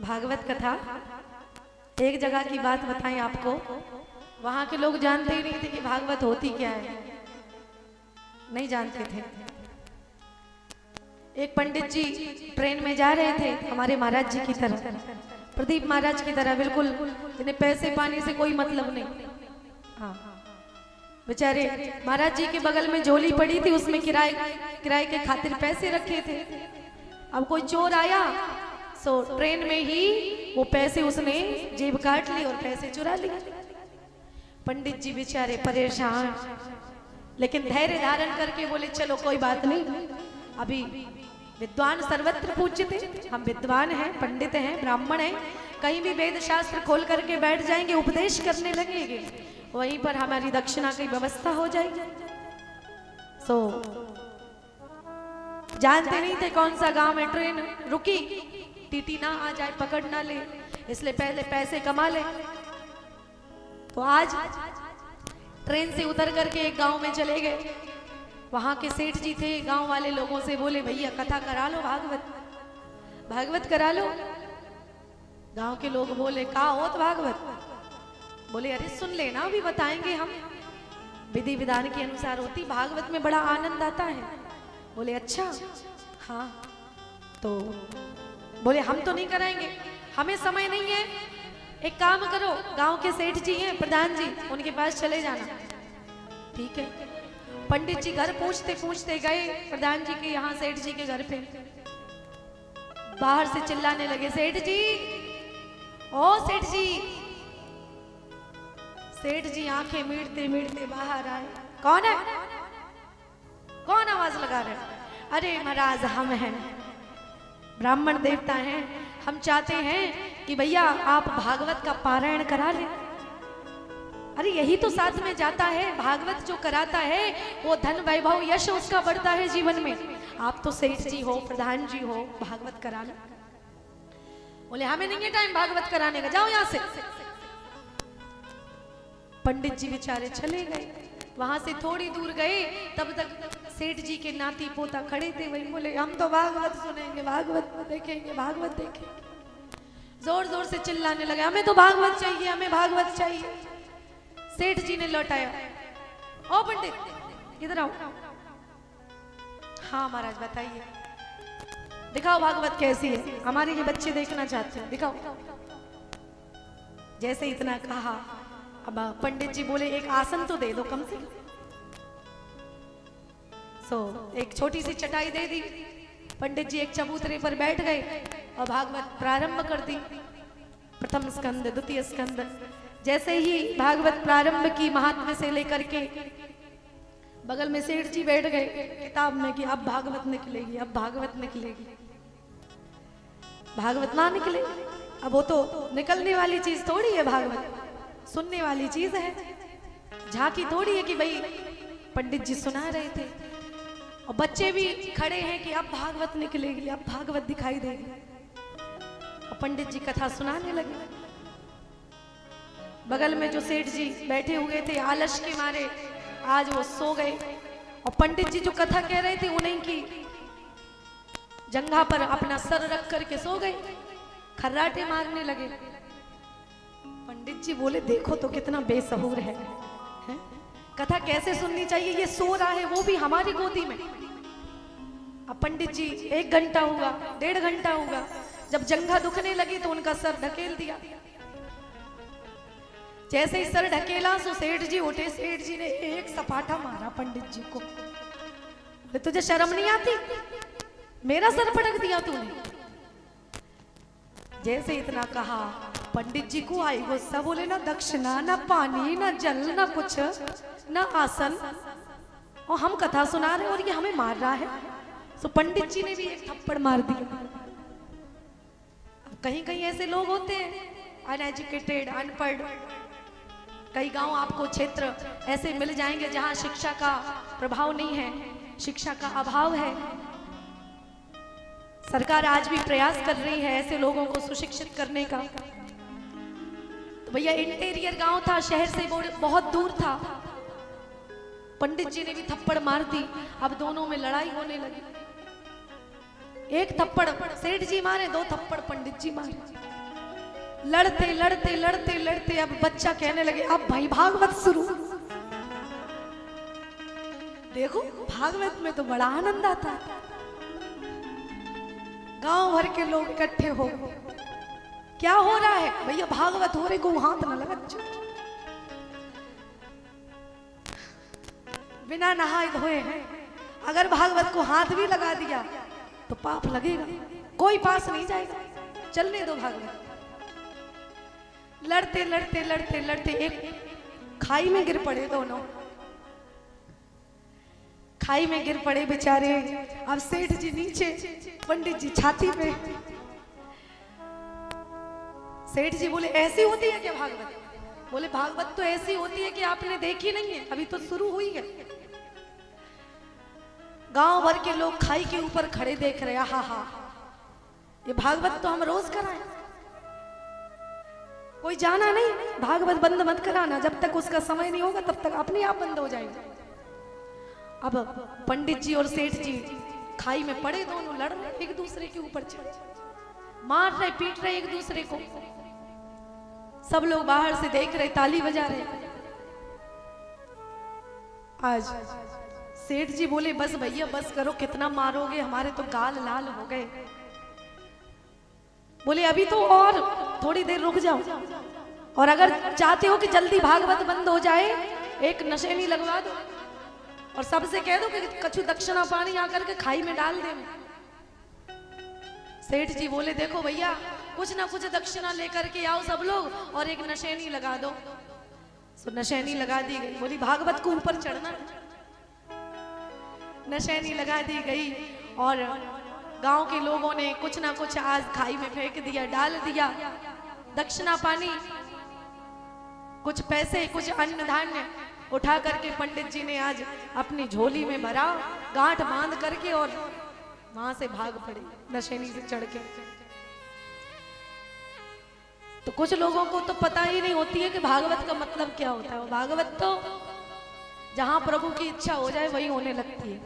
भागवत कथा। एक जगह की बात बताएं आपको, वहां के लोग जानते ही नहीं थे कि भागवत होती क्या है, नहीं जानते थे। एक पंडित जी ट्रेन में जा रहे थे, हमारे महाराज जी की तरह, प्रदीप महाराज की तरह, बिल्कुल जिन्हें पैसे पानी से कोई मतलब नहीं। हाँ, बेचारे महाराज जी के बगल में झोली पड़ी थी, उसमें किराए के खातिर पैसे रखे थे। अब कोई चोर आया, सो ट्रेन में ही वो पैसे उसने जेब काट ली और पैसे चुरा लिए। पंडित जी बेचारे परेशान, लेकिन धैर्य धारण करके बोले चलो कोई बात नहीं, अभी विद्वान सर्वत्र पूज्यते, हम विद्वान हैं, पंडित हैं, ब्राह्मण हैं, कहीं भी वेद शास्त्र खोल करके बैठ जाएंगे, उपदेश करने लगेंगे, वहीं पर हमारी दक्षिणा की व्यवस्था हो जाएगी। सो जानते नहीं थे कौन सा गांव में ट्रेन रुकी, टीटी ना आ जाए, पकड़ ना ले, इसलिए पहले पैसे कमा ले। तो आज ट्रेन से उतर करके एक गांव में चले गए। वहां के सेठ जी थे, गांव वाले लोगों से बोले भैया कथा करा लो, भागवत करा लो। गांव के लोग बोले का होत भागवत? बोले अरे सुन लेना, अभी बताएंगे हम, विधि विधान के अनुसार होती, भागवत में बड़ा आनंद आता है। बोले अच्छा, हाँ। तो बोले हम तो नहीं कराएंगे, हमें समय नहीं है, एक काम करो, गांव के सेठ जी हैं प्रधान जी, उनके पास चले जाना। ठीक है। पंडित जी घर पूछते पूछते गए प्रधान जी के यहाँ, सेठ जी के घर पे। बाहर से चिल्लाने लगे, सेठ जी, ओ सेठ जी। सेठ जी आंखें मीटते मीटते बाहर आए। कौन है? कौन आवाज लगा रहे? अरे महाराज हम हैं, ब्राह्मण देवता हैं, हम चाहते हैं कि भैया आप भागवत का पारायण करा लें। अरे यही तो साथ में जाता है, भागवत जो कराता है वो धन वैभव यश उसका बढ़ता है जीवन में। आप तो सेठ जी हो, प्रधान जी हो, भागवत करा लो। बोले हमें नहीं है टाइम भागवत कराने का, जाओ यहां से। पंडित जी बेचारे चले गए। वहां से थोड़ी दूर गए, तब तक सेठ जी के नाती पोता खड़े थे, वही बोले हम तो भागवत सुनेंगे, भागवत देखेंगे, भागवत देखेंगे। जोर जोर से चिल्लाने लगे, हमें तो भागवत चाहिए, हमें भागवत चाहिए। सेठ जी ने लौटाया, ओ पंडित इधर आओ। हाँ महाराज बताइए, दिखाओ भागवत कैसी है, हमारे ये बच्चे देखना चाहते हैं, दिखाओ। जैसे इतना कहा, अब पंडित जी बोले एक आसन तो दे दो कम से कम। एक छोटी सी चटाई दे दी, पंडित जी एक चबूतरे पर बैठ गए और भागवत प्रारंभ कर दी। प्रथम स्कंद, द्वितीय स्कंद। जैसे ही भागवत प्रारंभ की, महात्म्य से लेकर के, बगल में सेठ जी बैठ गए किताब में कि अब भागवत निकलेगी, अब भागवत निकलेगी। भागवत ना निकले, अब वो तो निकलने वाली चीज थोड़ी है, भागवत सुनने वाली चीज है, झांकी थोड़ी है कि भाई पंडित जी सुना रहे थे और बच्चे भी खड़े हैं कि अब भागवत निकलेगी, अब भागवत दिखाई देगी। और पंडित जी कथा सुनाने लगे। बगल में जो सेठ जी बैठे हुए थे, आलस के मारे आज वो सो गए, और पंडित जी जो कथा कह रहे थे उन्हीं की जंघा पर अपना सर रख करके सो गए, खर्राटे मारने लगे। पंडित जी बोले देखो तो कितना बेसहूर है? कथा कैसे सुननी चाहिए, ये सो रहा है वो भी हमारी गोदी में। अब पंडित जी 1 घंटा हुआ, 1.5 घंटा हुआ, जब जंघा दुखने लगी तो उनका सर ढकेल दिया। जैसे ही सर ढकेला सो सेठ जी उठे, सेठ जी ने एक सपाटा मारा पंडित जी को। तुझे शर्म नहीं आती, मेरा सर पटक दिया तूने। जैसे इतना कहा, पंडित जी को आई गुस्सा, बोले ना दक्षिणा, ना पानी, ना जल, ना कुछ, ना आसन, और हम कथा सुना रहे और ये हमें मार रहा है। तो पंडित जी ने भी एक थप्पड़ मार दिया। कहीं कहीं ऐसे लोग होते हैं अनएजुकेटेड, अनपढ़। कई गांव आपको क्षेत्र ऐसे मिल जाएंगे जहां शिक्षा का प्रभाव नहीं है, शिक्षा का अभाव है। सरकार आज भी प्रयास कर रही है ऐसे लोगों को सुशिक्षित करने का। तो भैया इंटीरियर गांव था, शहर से बहुत दूर था। पंडित जी ने भी थप्पड़ मार दी। अब दोनों में लड़ाई होने लगी। एक थप्पड़ सेठ जी मारे, 2 थप्पड़ पंडित जी मारे। लड़ते लड़ते लड़ते लड़ते अब बच्चा कहने लगे अब भाई भागवत शुरू। देखो भागवत में तो बड़ा आनंद आता है। गांव भर के लोग इकट्ठे हो गए। क्या हो रहा है भैया? भागवत हो रही, को हाथ न लगा। बिना नहाए धोए हैं, अगर भागवत को हाथ भी लगा दिया तो पाप लगेगा, कोई पास नहीं जाएगा। चलने दो भागवत। लड़ते लड़ते लड़ते लड़ते एक खाई में गिर पड़े दोनों। खाई में गिर पड़े बेचारे। अब सेठ जी नीचे, पंडित जी छाती पे। सेठ जी बोले ऐसी होती है क्या भागवत? बोले भागवत तो ऐसी होती है कि आपने देखी नहीं है, अभी तो शुरू हुई है। गांव भर के लोग खाई के ऊपर खड़े देख रहे। हा हा, ये भागवत तो हम रोज कराएं। कोई जाना नहीं, भागवत बंद मत कराना, जब तक उसका समय नहीं होगा तब तक अपने आप बंद हो जाएगा। अब पंडित जी और सेठ जी खाई में पड़े, दोनों लड़ रहे, एक दूसरे के ऊपर चढ़े, मार रहे पीट रहे एक दूसरे को। सब लोग बाहर से देख रहे, ताली बजा रहे। आज सेठ जी बोले बस भैया बस करो, कितना मारोगे, हमारे तो गाल लाल हो गए। बोले अभी तो और थोड़ी देर रुक जाओ, और अगर चाहते हो कि जल्दी भागवत बंद हो जाए, एक नशेनी लगवा दो और सबसे कह दो कि कछु दक्षिणा पानी आकर के खाई में डाल दे। सेठ जी बोले देखो भैया, कुछ ना कुछ दक्षिणा लेकर के आओ सब लोग, और एक नशेनी लगा दो। तो नशेनी लगा दी गई। बोली भागवत को ऊपर चढ़ना। नशेनी लगा दी गई और गांव के लोगों ने कुछ ना कुछ आज खाई में फेंक दिया, डाल दिया। दक्षिणा पानी, कुछ पैसे, कुछ अन्न धान्य उठा करके पंडित जी ने आज अपनी झोली में भरा, गांठ बांध करके, और वहां से भाग पड़े नशेनी से चढ़ के। तो कुछ लोगों को तो पता ही नहीं होती है कि भागवत का मतलब क्या होता है। भागवत तो जहां प्रभु की इच्छा हो जाए वही होने लगती है।